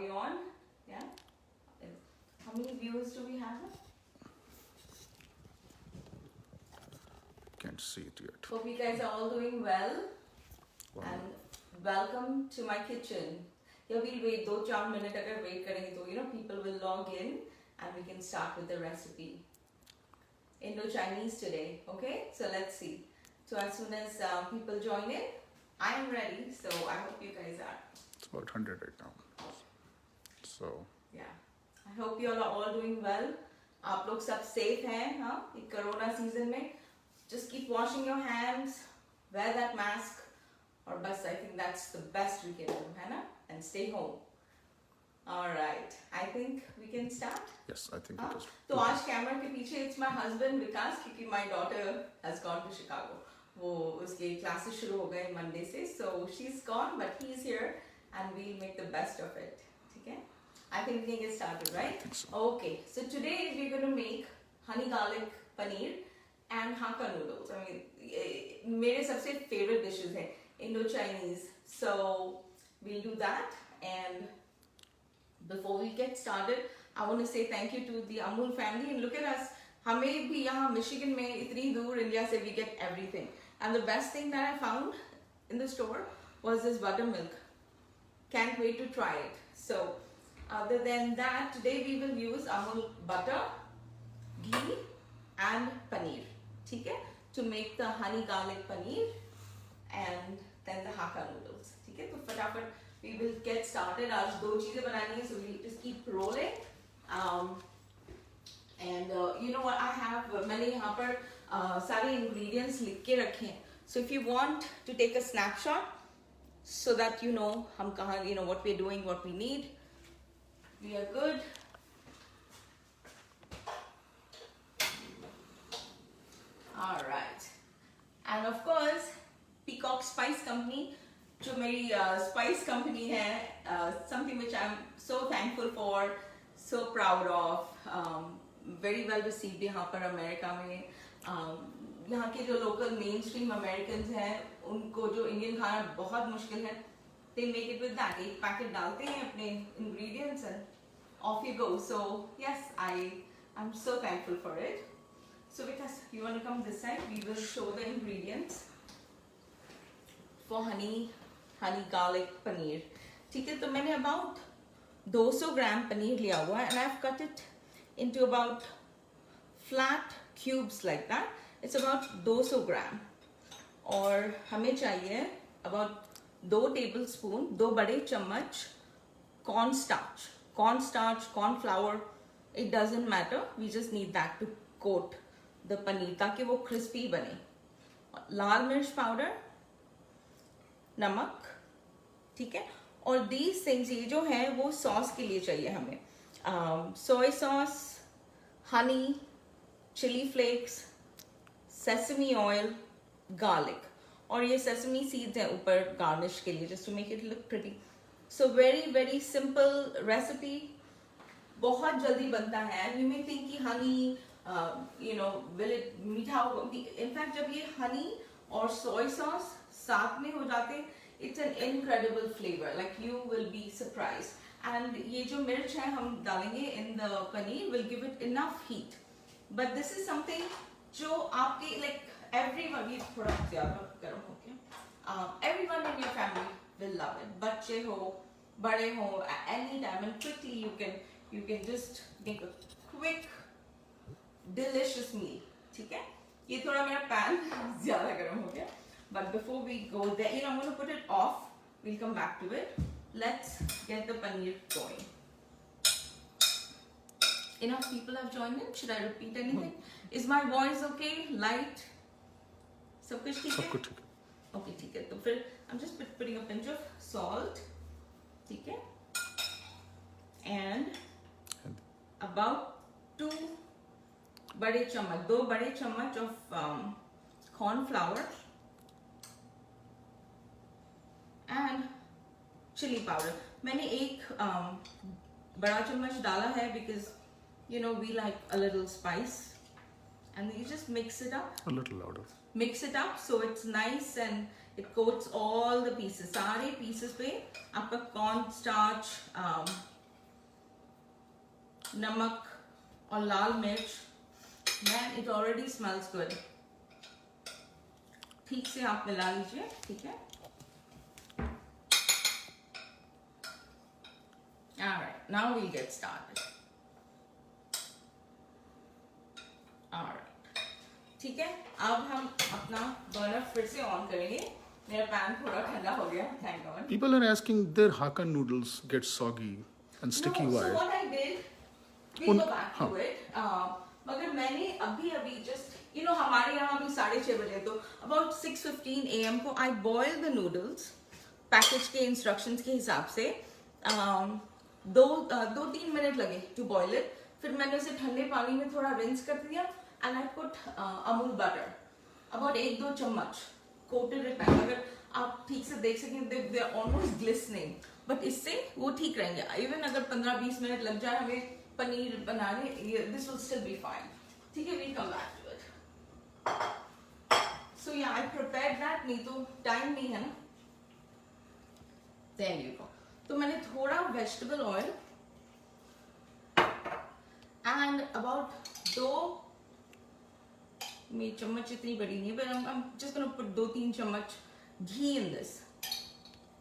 we on? Yeah. How many viewers do we have? Can't see it yet. Hope you guys are all doing well. Wow. And welcome to my kitchen. Yeah, we'll wait 2-4 minutes. Agar wait karenge to, people will log in and we can start with the recipe. Indo-Chinese today, okay? So let's see. So as soon as people join in, I am ready. So I hope you guys are. It's about 100 right now. So. Yeah. I hope you all are all doing well. आप लोग सब safe हैं, हाँ? ये Corona season में. Just keep washing your hands, wear that mask, or bus. I think that's the best we can do, है ना? And stay home. All right. I think we can start. Yes, I think it is. तो आज camera के पीछे it's my husband विकास क्योंकि my daughter has gone to Chicago. वो उसके classes शुरू हो गए Monday से, so she's gone, but he's here, and we'll make the best of it. ठीक है? I think we can get started, right? I think so. Okay. So today we're going to make honey garlic paneer and Hakka noodles. I mean, मेरे सबसे favorite dishes हैं Indo-Chinese. So we'll do that. And before we get started, I want to say thank you to the Amul family. And look at us. हमें भी यहाँ Michigan में इतनी दूर India से we get everything. And the best thing that I found in the store was this buttermilk. Can't wait to try it. So other than that, today we will use Amul butter, ghee and paneer. ठीक है? To make the honey garlic paneer and then the Hakka noodles. ठीक है? तो फटाफट we will get started. आज 2 चीजें बनानी है, so we'll just keep rolling. And you know what? I have मैंने यहाँ पर सारे ingredients लिख के रखे हैं. So if you want to take a snapshot, so that you know हम कहाँ, what we're doing, what we need. We are good. All right. And of course, Peacock Spice Company, जो मेरी spice company है, something which I'm so thankful for, so proud of, very well received यहाँ पर America में. यहाँ के जो local mainstream Americans हैं, उनको जो Indian खाना बहुत मुश्किल है, they make it with that. एक packet डालते हैं अपने ingredients and off you go. So yes, I'm so thankful for it. So Vikas, you want to come this side? We will show the ingredients for honey garlic paneer. ठीक है, तो मैंने about 200 gram paneer लिया हुआ है, and I've cut it into about flat cubes like that. It's about 200 gram. और हमें चाहिए about 2 tablespoon, 2 बड़े चम्मच cornstarch, corn flour. It doesn't matter. We just need that to coat the paneer ताकि वो crispy बने. लाल मिर्च पाउडर, नमक, ठीक है. और these things ये जो है वो सॉस के लिए चाहिए हमें. सोय sauce, honey, chili flakes, sesame oil, garlic. और ये sesame seeds है ऊपर garnish के लिए, just to make it look pretty. So very very simple recipe. बहुत जल्दी बनता है. You may think कि honey, will it मीठा होगा? In fact, जब ये honey और soy sauce साथ में हो जाते, it's an incredible flavor. Like you will be surprised. And ये जो मिर्च है हम डालेंगे in the paneer will give it enough heat. But this is something जो आपके like everyone, ये थोड़ा ज़्यादा गर्म हो गया. Everyone in your family will love it. बच्चे हो, बड़े हो, any time, and quickly you can just make a quick delicious meal. ठीक है? ये थोड़ा मेरा pan ज़्यादा गर्म हो गया. But before we go there, I'm going to put it off. We'll come back to it. Let's get the paneer going. Enough people have joined in. Should I repeat anything? Is my voice okay? Light? सब कुछ ठीक है? सब कुछ ठीक है. Okay, ठीक है. तो फिर I'm just putting a pinch of salt. ठीक है? And about 2 बड़े चम्मच, 2 बड़े चम्मच of corn flour and chili powder. मैंने एक बड़ा चम्मच डाला है because we like a little spice. and you just mix it up. A little louder. Mix it up so it's nice and it coats all the pieces. सारे pieces पे आपका corn starch, नमक और लाल मिर्च. Man, it already smells good. ठीक से आप मिला लीजिए, ठीक है? Alright, now we'll get started. Alright, ठीक है? अब हम अपना बर्नर फिर से ऑन करेंगे. मेरा पैन थोड़ा ठंडा हो गया, thank God. People are asking their Hakkan noodles get soggy and sticky. No, Why? so what I did, we'll go back to it. मगर मैंने अभी just, you know, हमारे यहाँ भी 6:30 बजे, तो about 6:15 AM को I boiled the noodles, package के instructions के हिसाब से. 2-3 मिनट लगे to boil it. फिर मैंने उसे ठंडे पानी में थोड़ा rinse कर दिया and I put Amul butter, about 1-2 चम्मच, coated it. अगर आप ठीक से देख सकें, they are almost glistening. But इससे वो ठीक रहेंगे. Even अगर 15-20 मिनट लग जाए हमें पनीर बनाने, this will still be fine. ठीक है, we'll come back to it. So yeah, I prepared that. नहीं तो time नहीं है ना. There you go. तो मैंने थोड़ा vegetable oil and about 2 मेरी चम्मच इतनी बड़ी नहीं है, but I'm just gonna put 2-3 चम्मच ghee in this.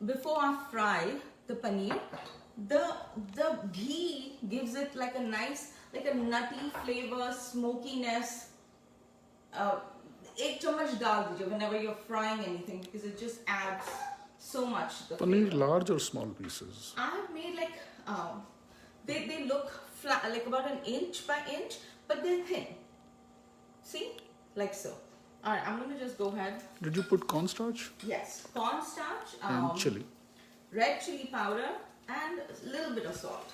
Before I fry the paneer, the ghee gives it like a nice, like a nutty flavor, smokiness. 1 चम्मच डाल दीजिए whenever you're frying anything, because it just adds so much. Paneer large or small pieces? I have made like they look flat, like about 1 inch by inch, but they're thin. See, like so. All right, I'm gonna just go ahead. Did you put cornstarch Yes, cornstarch, and chili? red chili powder, and a little bit of salt.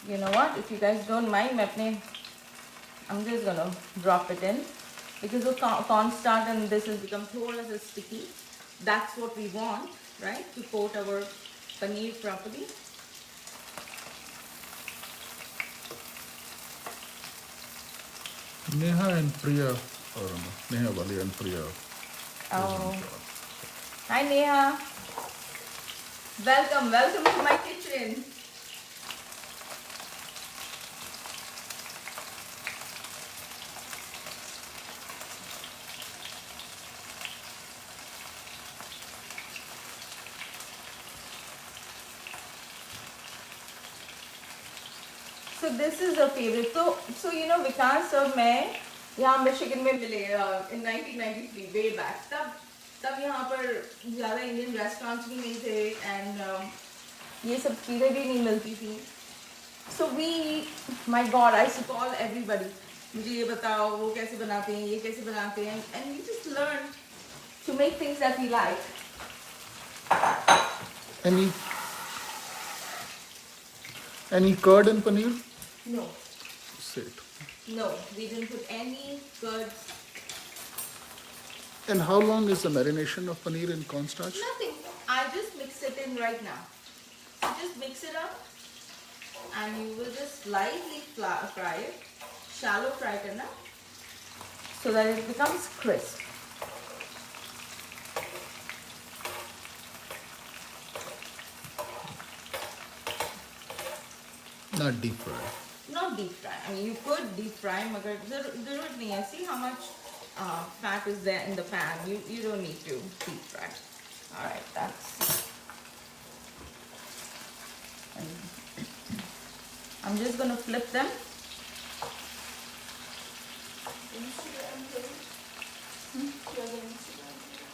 You know what? If you guys don't mind, I'm just gonna drop it in, because the cornstarch and this has become thoda sa sticky. That's what we want, right? To coat our paneer properly. Neha and Priya, or no, Neha Wali and Priya. Oh, hi Neha. Welcome to my kitchen. So this is a favorite. So you know, Vikas और मैं यहाँ Michigan में मिले in 1993 way back. तब यहाँ पर ज़्यादा Indian restaurants भी नहीं थे and ये सब चीज़ें भी नहीं मिलती थी. So my God, I used to call everybody. मुझे ये बताओ, वो कैसे बनाते हैं, ये कैसे बनाते हैं, and we just learn to make things that we like. Any curd in paneer? No. Say it. No, we didn't put any curds. And how long is the marination of paneer in cornstarch? Nothing. I just mix it in right now. So just mix it up and you will just lightly fry it. Shallow fry karna, so that it becomes crisp. Not deep fry. Not deep fry. I mean, you could deep fry, magar zarorat nahi hai. See how much fat is there in the pan. You don't need to deep fry. All right, that's. I'm just gonna flip them.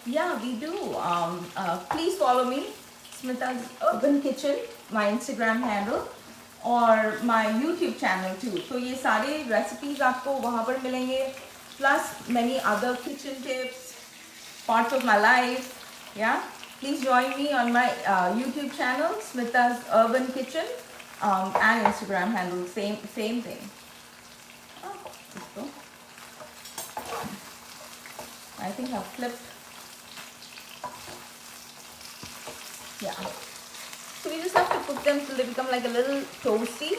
Yeah, we do. Please follow me, Smita's Urban Kitchen, my Instagram handle, और my YouTube channel too. So ये सारे recipes आपको वहाँ पर मिलेंगे, plus many other kitchen tips, parts of my life. Yeah, please join me on my YouTube channel, Smita's Urban Kitchen, and Instagram handle, same thing. Oh, let's go. I think I've flipped. Yeah. So we just have to cook them till they become like a little toasty.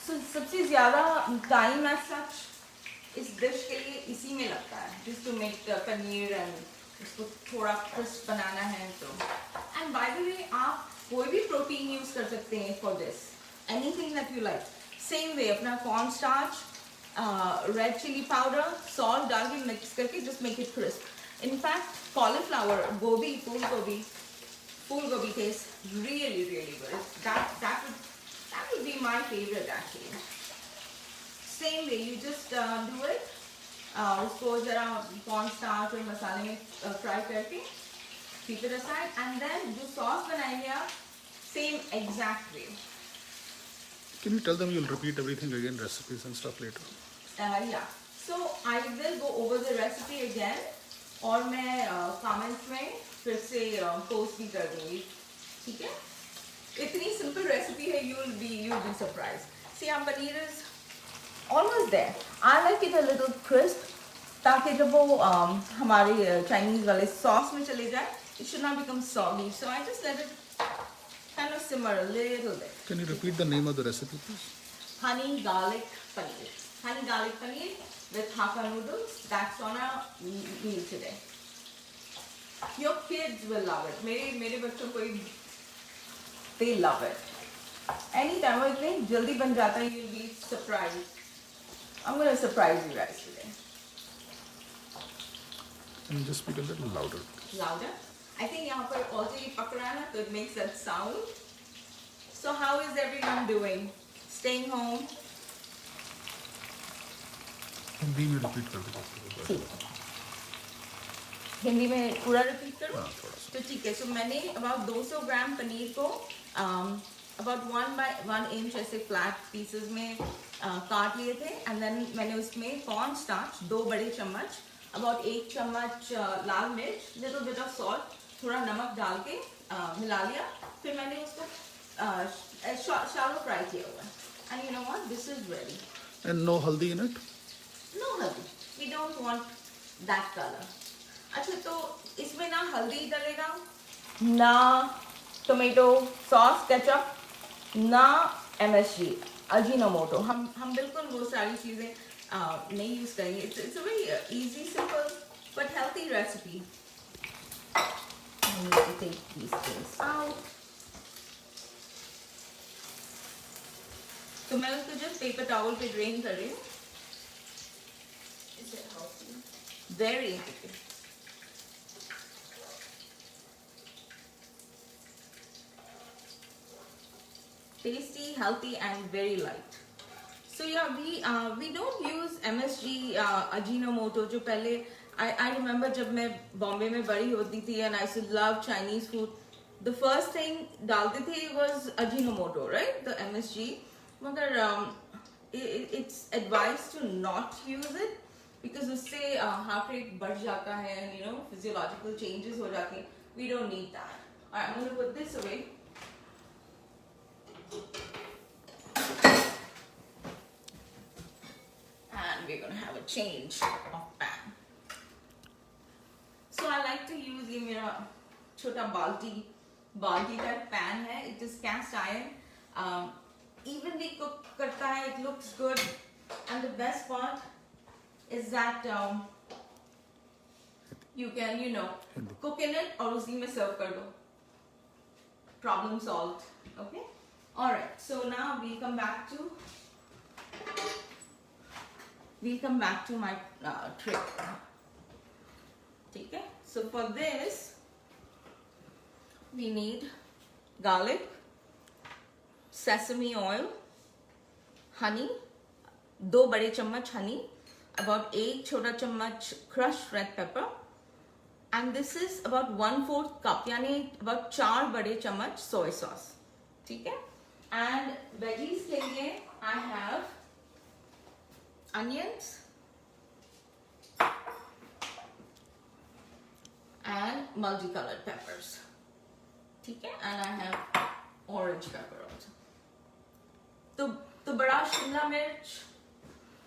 So सबसे ज़्यादा time as such इस dish के लिए इसी में लगता है, just to make the paneer and इसको थोड़ा क्रिस्प बनाना है तो. And by the way, आप कोई भी प्रोटीन यूज कर सकते हैं for this, anything that you like. Same way अपना corn starch, red chili powder, salt डाल के मिक्स करके just make it crisp. In fact, cauliflower, गोभी, फूल गोभी tastes really good. That would be my favorite actually. Same way, you just do it. उसको जरा corn starch और मसाले में फ्राई करके keep it aside, and then जो sauce बनाएंगे आप same exact way. Can you tell them you'll repeat everything again, recipes and stuff later? Yeah. So I will go over the recipe again, और मैं comments में फिर से post भी कर दूँगी, ठीक है? इतनी simple recipe है, you'll be surprised. See, our paneer is almost there. I like it a little crisp, ताकि जब वो हमारे Chinese वाले sauce में चले जाए, it should not become soggy. So I just let it kind of simmer a little bit. Can you repeat the name of the recipe, please? Honey garlic paneer. Honey garlic paneer with Hakka noodles. That's on our meal today. Your kids will love it. मेरे बच्चों को they love it. Anytime वो इतने जल्दी बन जाता है, you'll be surprised. I'm gonna surprise you guys today. Can you just speak a little louder? Louder. I think यहाँ पर already पक रहा है ना, तो it makes that sound. So how is everyone doing? Staying home? Hindi में repeat कर दो. ठीक है. हिंदी में पूरा रिपीट करूँ? हाँ, थोड़ा सा. तो ठीक है. So मैंने about 200 ग्राम पनीर को about 1 by 1 inch ऐसे flat pieces में काट लिए थे, and then मैंने उसमें corn starch 2 बड़े चम्मच, about 1 चम्मच लाल मिर्च, little bit of salt, थोड़ा नमक डाल के मिला लिया. फिर मैंने उसको shallow fry किया हुआ है. And you know what? This is ready. And no haldi in it? No haldi. We don't want that color. अच्छा, तो इसमें ना हल्दी डलेगा, ना टोमेटो सॉस केचप, ना MSG अजीनोमोटो. हम बिल्कुल वो सारी चीज़ें नहीं यूज़ करेंगे. It's a very easy, simple but healthy recipe. I need to take these things out. तो मैं उसको just paper towel पे drain कर रही हूँ. Is it healthy? Very healthy. Tasty, healthy, and very light. So yeah, we don't use MSG Ajinomoto. जो पहले I remember जब मैं बॉम्बे में बड़ी होती थी and I used to love Chinese food, the first thing डालते थे was Ajinomoto, right? The MSG. मगर it's advised to not use it because उससे heart rate बढ़ जाता है and you know physiological changes हो जाती हैं. We don't need that. Alright, I'm gonna put this away. And we're gonna have a change of pan. So I like to use ये मेरा छोटा बाल्टी type pan है. It is cast iron. Evenly cook करता है. It looks good. And the best part is that you can, you know, cook in it और उसी में serve कर दो. Problem solved. Okay. All right. So now we'll come back to my trick. Okay. So for this, we need garlic, sesame oil, honey, 2 बड़े चम्मच honey, about 1 छोटा चम्मच crushed red pepper, and this is about 1/4 cup, यानी about 4 बड़े चम्मच soy sauce. ठीक है? And veggies के लिए I onions and multicolored peppers. ठीक है, and I have orange pepper also. तो बड़ा शिमला मिर्च,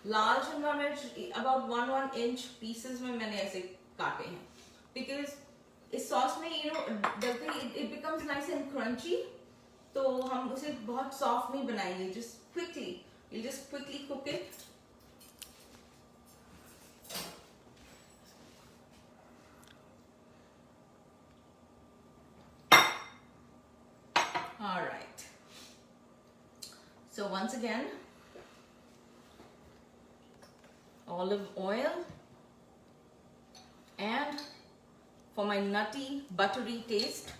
लाल शिमला मिर्च about 1 inch pieces में मैंने ऐसे काटे हैं, because इस सॉस में जब it becomes nice and crunchy, तो हम उसे बहुत सॉफ्ट नहीं बनाएंगे. You'll just quickly cook it. All right. So once again, olive oil, and for my nutty buttery taste,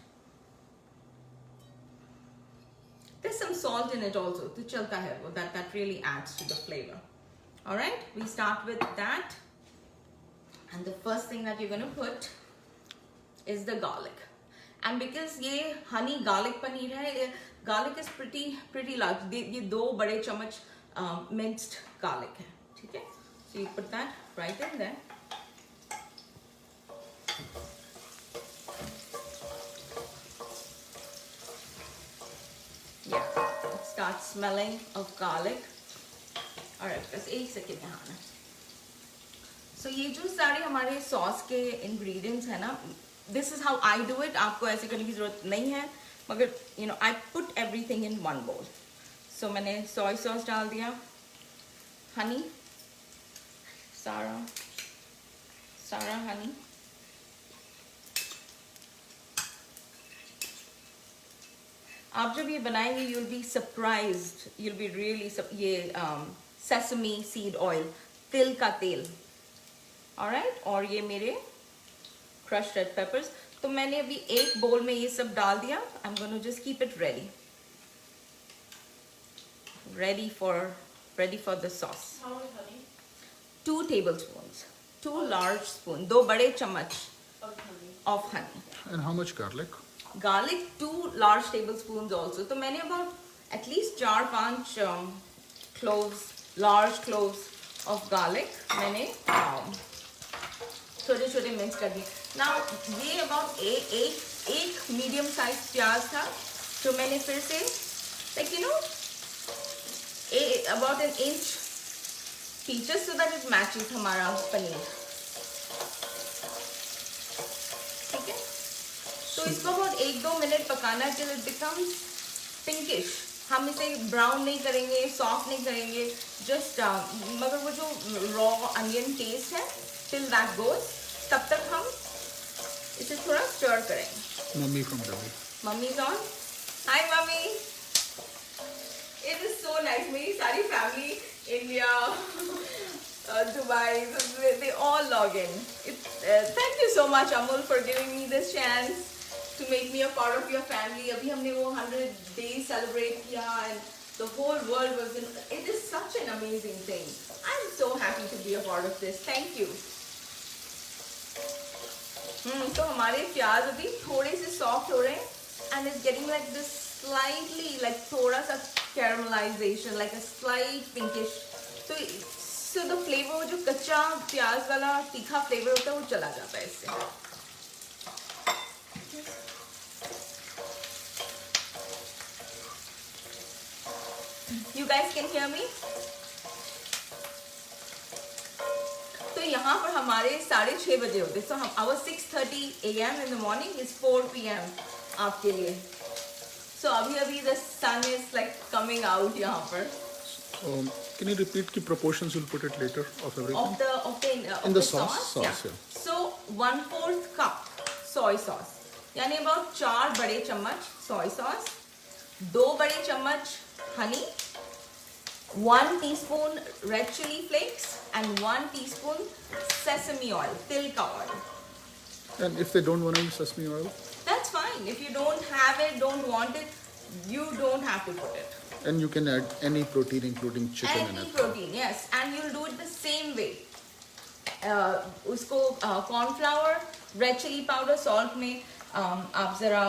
there's some salt in it also. तो चलता है वो, that really adds to the flavor. All right, we start with that, and the first thing that you're going to put is the garlic. And because ये honey garlic paneer है, garlic is pretty large. ये 2 बड़े चम्मच minced garlic है, ठीक है? So you put that right in there. Yeah, it starts smelling of garlic. Alright, बस 1 second यहाँ ना. So ये जो सारे हमारे सॉस के ingredients है ना, this is how I do it. आपको ऐसे करने की जरूरत नहीं है, मगर I put everything in one bowl. So मैंने soy sauce डाल दिया, honey, Sara honey, आप जब ये बनाएंगे you'll be surprised, you'll be really ये sesame seed oil, तिल का तेल. Alright, और ये मेरे crushed red peppers. तो मैंने अभी 1 bowl में ये सब डाल दिया. I'm going to just keep it ready for the sauce. How much honey? 2 tablespoons, 2 large spoon, 2 बड़े चम्मच of honey. And how much garlic? Garlic 2 large tablespoons also. तो मैंने about at least 4-5 large cloves of garlic मैंने छोटे mix कर दिए. Now ये about एक medium sized प्याज था, जो मैंने फिर से about an inch pieces so that it matches हमारा पनीर. ठीक है, तो इसको बहुत 1-2 मिनट पकाना है till it becomes pinkish. हम इसे ब्राउन नहीं करेंगे, सॉफ्ट नहीं करेंगे, जस्ट मगर वो जो रॉ अनियन टेस्ट है till that goes, तब तक हम इसे थोड़ा स्टर करेंगे. Mummy from Delhi. Mummy's on. Hi mummy. It is so nice. मेरी सारी family, India, Dubai, they all log in. Thank you so much Amul for giving me this chance to make me a part of your family. अभी हमने वो 100 days celebrate किया and the whole world was in. It is such an amazing thing. I'm so happy to be a part of this. Thank you. तो हमारे प्याज अभी थोड़े से सॉफ्ट हो रहे हैं and it's getting like this slightly like थोड़ा सा caramelization, like a slight pinkish. So the flavor, वो जो कच्चा प्याज वाला तीखा flavor होता है वो चला जाता है इससे. You guys can hear me? तो यहाँ पर हमारे 6:30 बजे होते. So our 6:30 a.m. in the morning is 4 p.m. आपके लिए. So अभी the sun is like coming out यहाँ पर. Can you repeat the proportions? You'll put it later of everything. In the sauce. Yeah. So 1/4 cup soy sauce. यानी about 4 बड़े चम्मच soy sauce, 2 बड़े चम्मच honey, 1 teaspoon red chili flakes, and 1 teaspoon sesame oil, til ka oil. And if they don't want to use sesame oil? That's fine. If you don't have it, don't want it, you don't have to put it. And you can add any protein, including chicken and Any egg. protein, yes. And you'll do it the same way. उसको corn flour, red chili powder, salt में आप ज़रा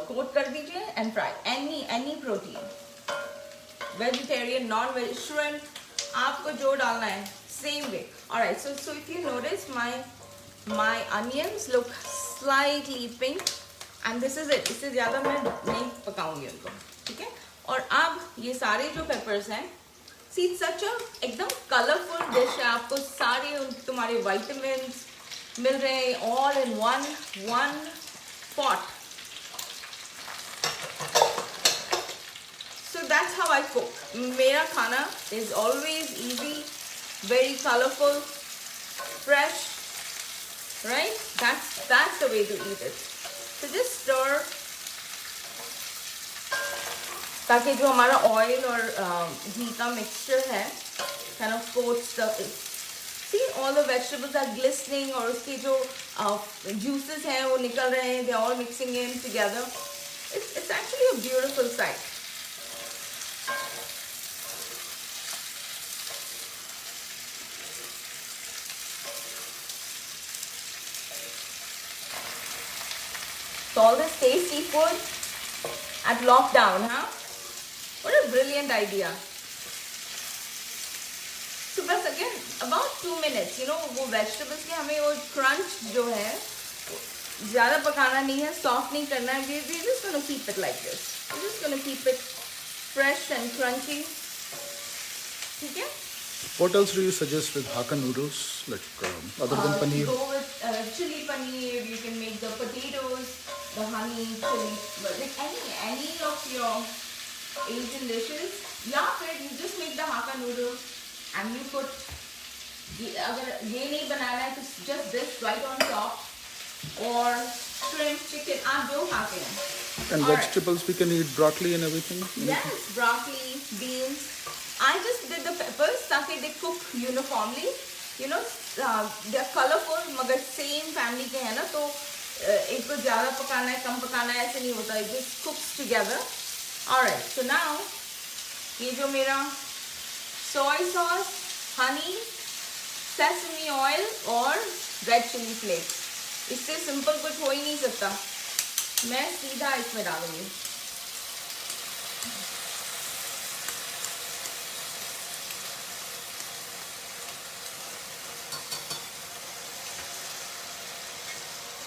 coat कर दीजिए and fry. Any protein. Vegetarian, non-veg, shrimp, आपको जो डालना है same way. Alright, so if you notice my onions look slightly pink and this is it. इससे ज़्यादा मैं नहीं पकाऊंगी उनको, ठीक है? और अब ये सारे जो peppers हैं, see it's such a एकदम colorful dish है. आपको सारे तुम्हारे vitamins मिल रहे हैं all in one pot. So that's how I cook. मेरा खाना is always easy, very colorful, fresh, right? That's the way to eat it. So just stir ताकि जो हमारा oil और घी का mixture है kind of coats the. See, all the vegetables are glistening और उसके जो juices हैं वो निकल रहे हैं. They're all mixing in together. It's actually a beautiful sight. So all this tasty food at lockdown, huh? What a brilliant idea. So बस again about 2 minutes, you know, वो vegetables के हमें वो crunch जो है ज़्यादा पकाना नहीं है, soft नहीं करना है. We're just gonna keep it like this. We're just gonna keep it fresh and crunchy. ठीक है? What else do you suggest with Hakka noodles, like other than paneer? Go with chili paneer. You can make the potatoes, the honey chili, like any of your Asian dishes. या फिर you just make the Hakka noodles and you put. अगर ये नहीं बनाना है तो just this right on top, or shrimp, chicken. आप जो खाते हैं. And vegetables, we can eat broccoli and everything. Yes, broccoli, beans. I just did the peppers ताकि they cook uniformly. You know, they're colorful मगर same family के हैं ना, तो एक को ज़्यादा पकाना है, कम पकाना है, ऐसे नहीं होता. It just cooks together. Alright, so now ये जो मेरा soy sauce, honey, sesame oil और red chili flakes, इससे simple कुछ हो ही नहीं सकता. मैं सीधा इसमें डालूंगी.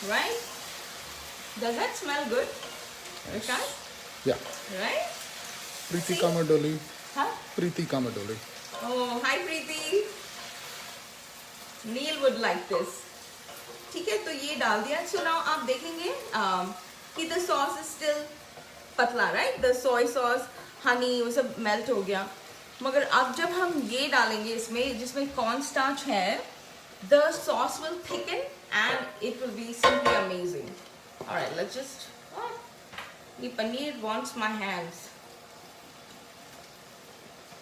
Right? Does that smell good? Vikas? Yeah. Right? Preeti See? Kamadoli. Huh? Preeti Kamadoli. Oh, hi Preeti. Neil would like this. ठीक है, तो ये डाल दिया. So now आप देखेंगे कि the sauce is still पतला, right? The soy sauce, honey, वो सब melt हो गया. मगर अब जब हम ये डालेंगे इसमें, जिसमें cornstarch है, the sauce will thicken and it will be simply amazing. All right, let's just. The paneer wants my hands.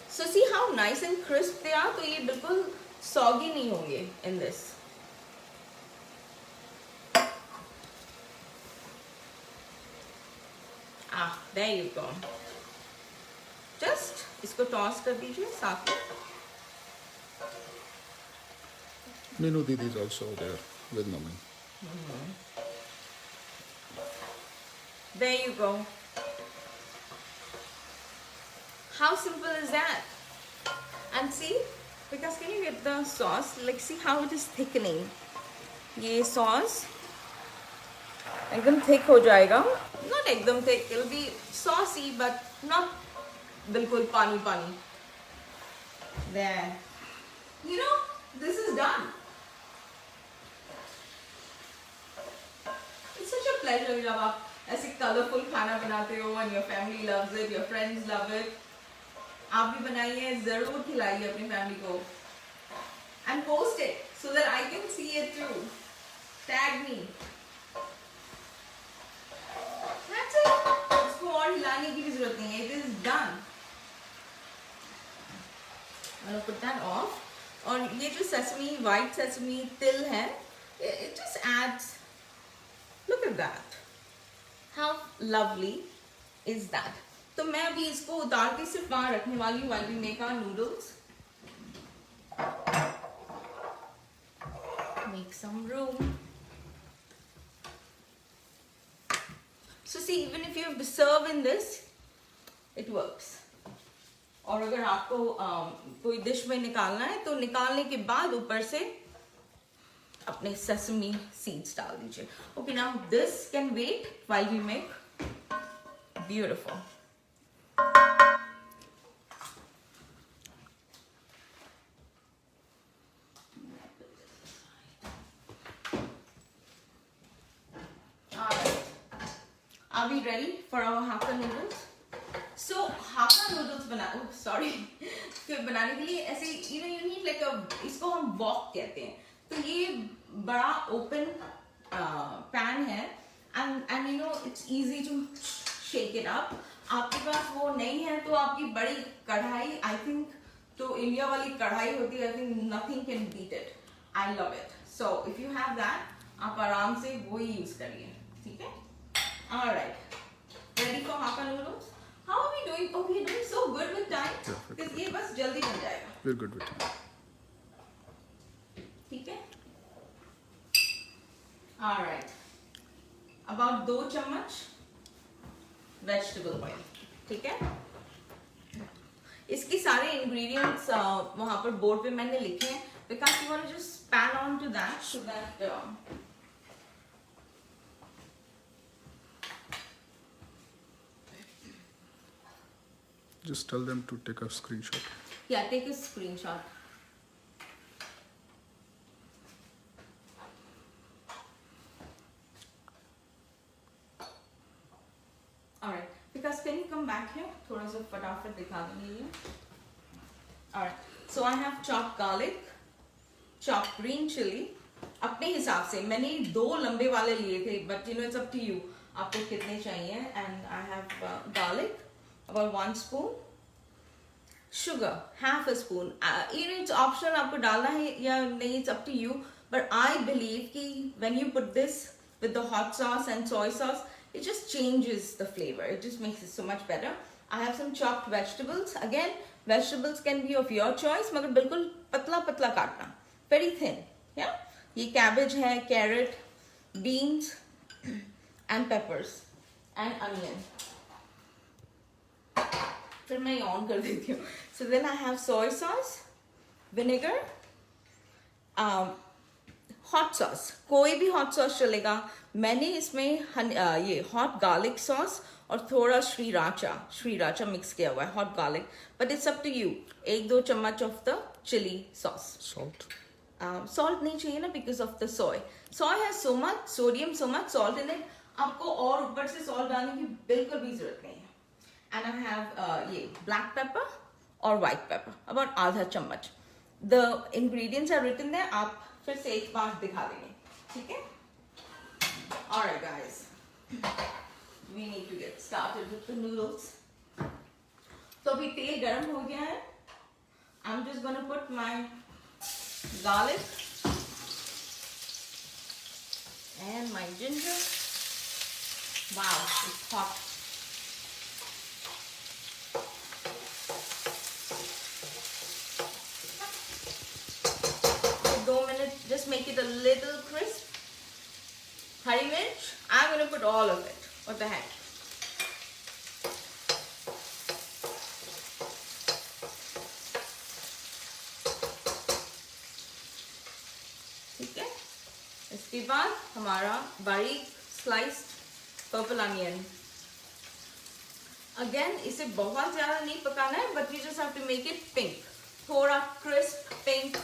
So see how nice and crisp they are. तो ये बिल्कुल soggy नहीं होंगे in this. There you go. Just इसको toss कर दीजिए साथ में. Meenu Didi is also there with mommy. There you go. How simple is that? And see, because can you get the sauce? Like, see how it is thickening. ये sauce एकदम thick हो जाएगा. Not एकदम thick. It'll be saucy, but not बिल्कुल पानी पानी. There. You know, this is done. It's such a pleasure जब आप ऐसे colorful खाना बनाते हो and your family loves it, your friends love it. आप भी बनाइए, ज़रूर खिलाइए अपनी family को. And post it so that I can see it too. Tag me. That's it. इसको और हिलाने की भी ज़रूरत नहीं है. It is done. I'm gonna put that off. और ये जो sesame, white sesame तिल है, it just adds. Look at that. How lovely is that? तो मैं अभी इसको उतार के सिर्फ वहाँ रखने वाली हूँ while we make our noodles. Make some room. So see, even if you serve in this, it works. और अगर आपको कोई डिश में निकालना है तो निकालने के बाद ऊपर से अपने सेसमी सीड्स डाल दीजिए. Okay, now this can wait while we make. Beautiful. Are we ready for our Hakka noodles? So Hakka noodles बनाने के लिए ऐसे you need like a, इसको हम wok कहते हैं. तो ये बड़ा open pan है and you know it's easy to shake it up. आपके पास वो नहीं है तो आपकी बड़ी कढ़ाई, I think तो इंडिया वाली कढ़ाई होती है, I think nothing can beat it. I love it. So if you have that, आप आराम से वो ही यूज करिए. ठीक है? All right. Ready for Hakka noodles? How are we doing? Oh, we're doing so good with time. Because ये बस जल्दी बन जाएगा. We're good with time. ठीक है? All right. About 2 चम्मच vegetable oil. ठीक है? इसकी सारे ingredients वहाँ पर बोर्ड पे मैंने लिखे हैं. Because you want to just pan on to that so that Just tell them to take a screenshot. yeah, take a screenshot. Alright, because can you come back here? थोड़ा सा फटाफट दिखा देंगे. Alright, so I have chopped garlic, chopped green chili. अपने हिसाब से मैंने 2 लंबे वाले लिए थे, but you know it's up to you. आपको कितने चाहिए? And I have garlic, about 1 spoon. Sugar, half a spoon. You know it's optional आपको डालना है या नहीं, it's up to you. But I believe कि when you put this with the hot sauce and soy sauce, it just changes the flavor. It just makes it so much better. I have some chopped vegetables. Again, vegetables can be of your choice, मगर बिल्कुल पतला पतला काटना. Very thin. Yeah? ये cabbage है, carrot, beans, and peppers, and onion. फिर मैं on कर देती हूँ. So then I have soy sauce, vinegar, hot sauce. कोई भी hot sauce चलेगा. मैंने इसमें ये hot garlic sauce और थोड़ा श्रीराचा मिक्स किया हुआ है, hot garlic. But it's up to you. 1-2 चम्मच of the chili sauce. Salt. Salt नहीं चाहिए ना because of the soy. Soy has so much sodium, so much salt in it. आपको और ऊपर से salt डालने की बिल्कुल भी जरूरत नहीं है. And I have ये black pepper or white pepper, about आधा चम्मच. The ingredients are written there. आप फिर से एक बार दिखा देंगे. ठीक है? Alright guys, we need to get started with the noodles. तो अभी तेल गरम हो गया है. I'm just gonna put my garlic and my ginger. Wow, it's hot. For 2 minutes, just make it a little crisp. Hari mirch, I'm gonna put all of it. What the heck? ठीक है? इसके बाद हमारा बारीक sliced purple onion. Again इसे बहुत ज्यादा नहीं पकाना है, but we just have to make it pink, थोड़ा क्रिस्प पिंक.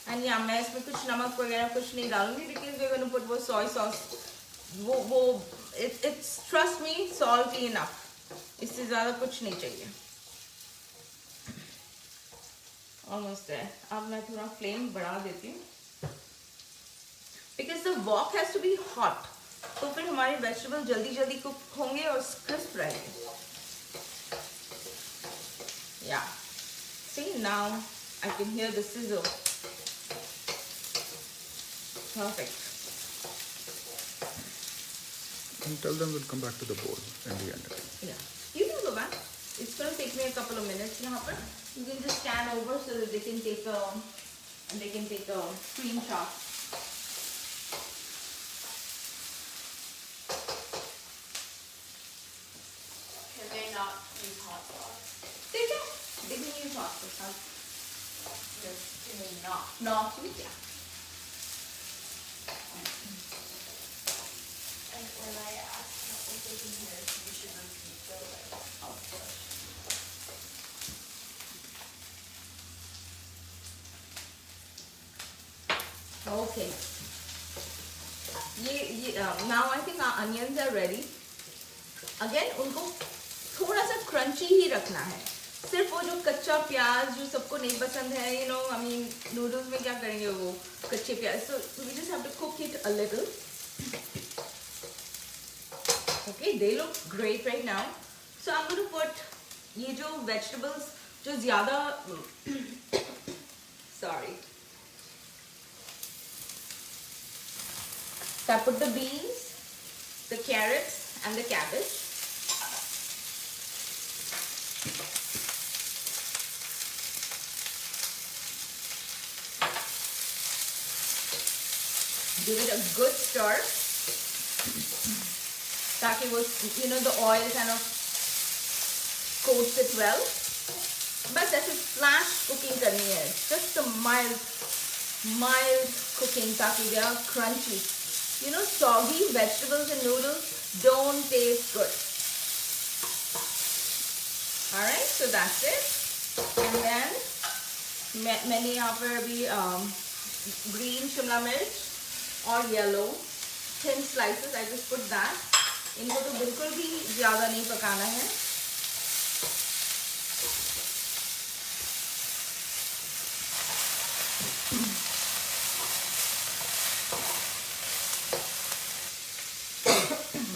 एंड या मैं इसमें कुछ नमक वगैरह कुछ नहीं डालूंगी बिकॉज वी गोना पुट वो सोय सॉस. वो it's trust me salty enough. इससे ज्यादा कुछ नहीं चाहिए. ऑलमोस्ट है. अब मैं थोड़ा फ्लेम बढ़ा देती हूँ because the wok has to be hot. तो फिर हमारे वेजिटेबल जल्दी जल्दी कुक होंगे और क्रिस्प रहेंगे. Yeah see now I can hear the sizzle. Perfect. And tell them we'll come back to the bowl in the end. Yeah, you can go back. It's going to take me a couple of minutes. यहाँ पर you can just scan over so that they can take a screenshot. Can they not faster. I'll Just give me a knock. knock you. Yeah. And when I ask what they can hear, you should repeat the like. Of course. Okay. Now I think our onions are ready. Again, उनको थोड़ा सा crunchy ही रखना है. सिर्फ वो जो कच्चा प्याज जो सबको नहीं पसंद है, you know, I mean, noodles में क्या करेंगे वो कच्चे प्याज. So we just have to cook it a little. Okay, they look great right now. So I'm going to put ये जो vegetables जो ज़्यादा sorry. So I put the beans, the carrots and the cabbage. Give it a good stir. ताकि वो, you know, the oil kind of coats it well. बस ऐसे flash cooking करनी है. Just a mild cooking ताकि they are crunchy. You know, soggy vegetables and noodles don't taste good. Alright, so that's it. And then मैंने यहाँ पर अभी green Shimla मिर्च और yellow thin slices. I just put that. इनको तो बिल्कुल भी ज़्यादा नहीं पकाना है.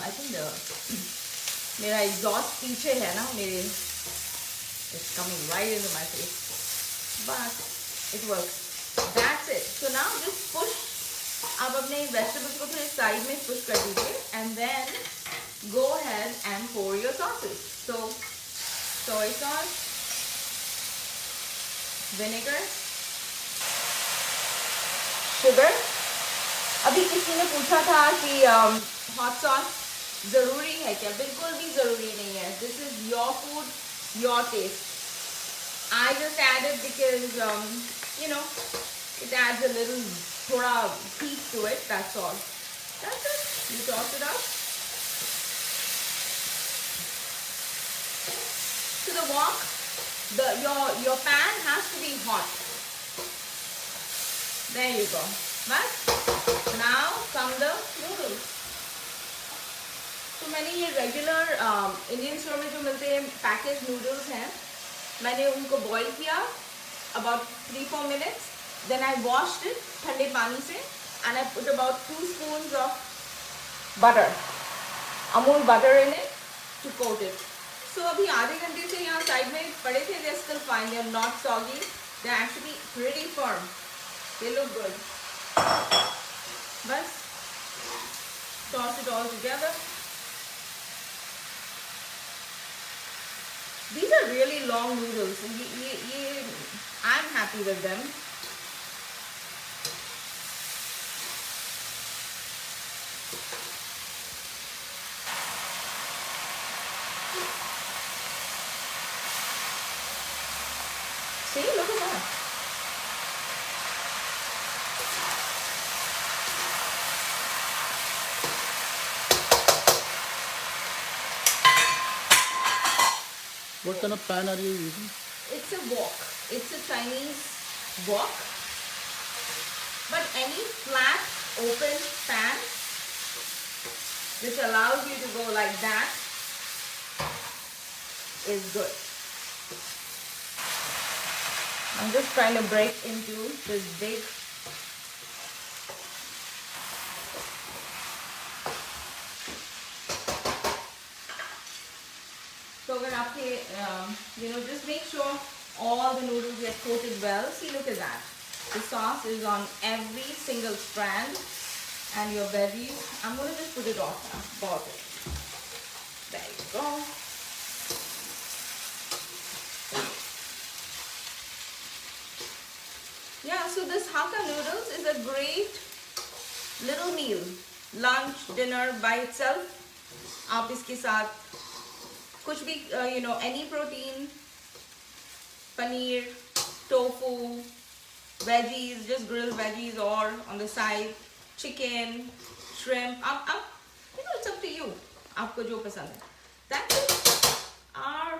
I think मेरा exhaust पीछे है ना मेरे. It's coming right into my face. But it works. That's it. So now just push. आप अपने vegetables को थोड़े side में push कर दीजिए. And then go ahead and pour your sauces. So soy sauce, vinegar, sugar. अभी किसी ने पूछा था कि hot sauce ज़रूरी है क्या? बिल्कुल भी ज़रूरी नहीं है. This is your food, your taste. I just added because you know, it adds a little थोड़ा heat to it. That's all. That's it. You toss it up. To the wok, your pan has to be hot. There you go. But now come the noodles. तो मैंने ये regular Indian store में जो मिलते हैं package noodles हैं, मैंने उनको बॉईल किया about 3-4 minutes. Then I washed it ठंडे पानी से and I put about 2 spoons of butter, Amul butter in it to coat it. So अभी आधे घंटे से यहाँ साइड में पड़े थे. They're still fine. They're not soggy. They're actually pretty firm. They look good. बस toss it all together. These are really long noodles. I'm happy with them. See, look at that. What kind of pan are you using? It's a wok. It's a Chinese wok. But any flat, open pan which allows you to go like that is good. I'm just trying to break into this big So अगर आपके you know, just make sure all the noodles get coated well. See, look at that. The sauce is on every single strand, and your veggies. I'm going to just put it off now. Pause it. There you go. Yeah, so this Hakka noodles is a great little meal. Lunch, dinner by itself. आप इसके साथ कुछ भी, you know, any protein, paneer, tofu, veggies, just grilled veggies, or on the side, chicken, shrimp. It's up to you. आपको जो पसंद है. That's it. Our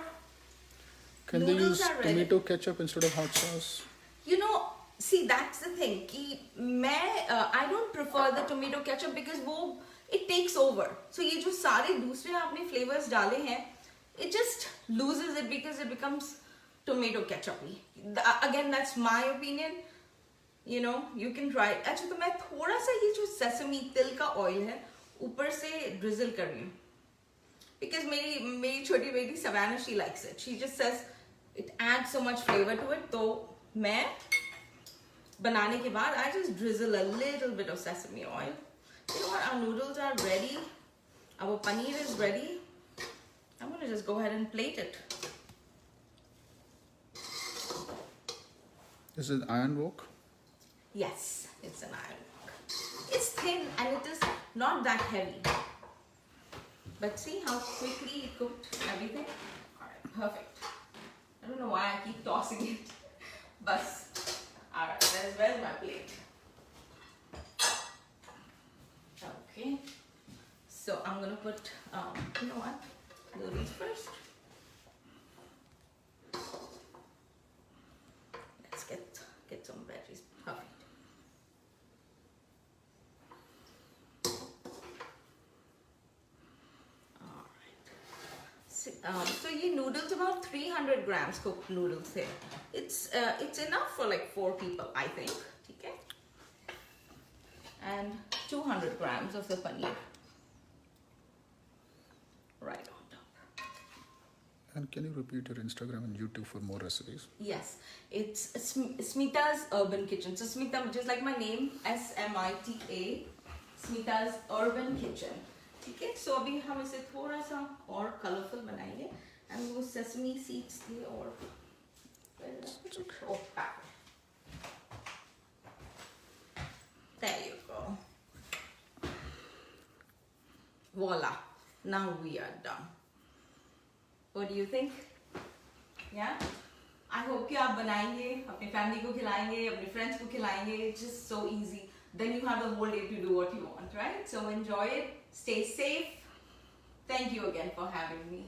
Can they noodles use are ready. tomato ketchup instead of hot sauce? See, that's the thing कि I don't prefer the tomato ketchup because it takes over. So ये जो सारे दूसरे आपने flavors डाले हैं, it just loses it because it becomes tomato ketchup. Again, that's my opinion. You can try it. अच्छा, तो मैं थोड़ा सा ये जो sesame तिल का oil है ऊपर से drizzle कर रही हूँ because मेरी छोटी बेटी Savannah, she likes it. She just says it adds so much flavor to it. तो मैं बनाने के बाद I just drizzle a little bit of sesame oil. You know what? Our noodles are ready. Our paneer is ready. I'm gonna just go ahead and plate it. Is it iron wok? Yes, it's an iron wok. It's thin and it is not that heavy. But see how quickly it cooked everything? Alright, perfect. I don't know why I keep tossing it. But alright, where's my plate? Okay. So I'm gonna put you know what? Noodles first. Let's get some veggies. Perfect. So ये noodles about 300 grams cooked noodles here. It's enough for like 4 people, I think. Okay. And 200 grams of the paneer. Right on top. And can you repeat your Instagram and YouTube for more recipes? Yes, it's Smita's Urban Kitchen. So Smita, just like my name, SMITA, Smita's Urban Kitchen. ठीक है, so अभी हम इसे थोड़ा सा और colourful बनाएंगे and वो sesame seeds थे और there you go. Voila, now we are done. What do you think? Yeah? I hope कि आप बनाएंगे, अपनी family को खिलाएंगे, अपने friends को खिलाएंगे. It's just so easy. Then you have the whole day to do what you want, right? So enjoy it. Stay safe. Thank you again for having me.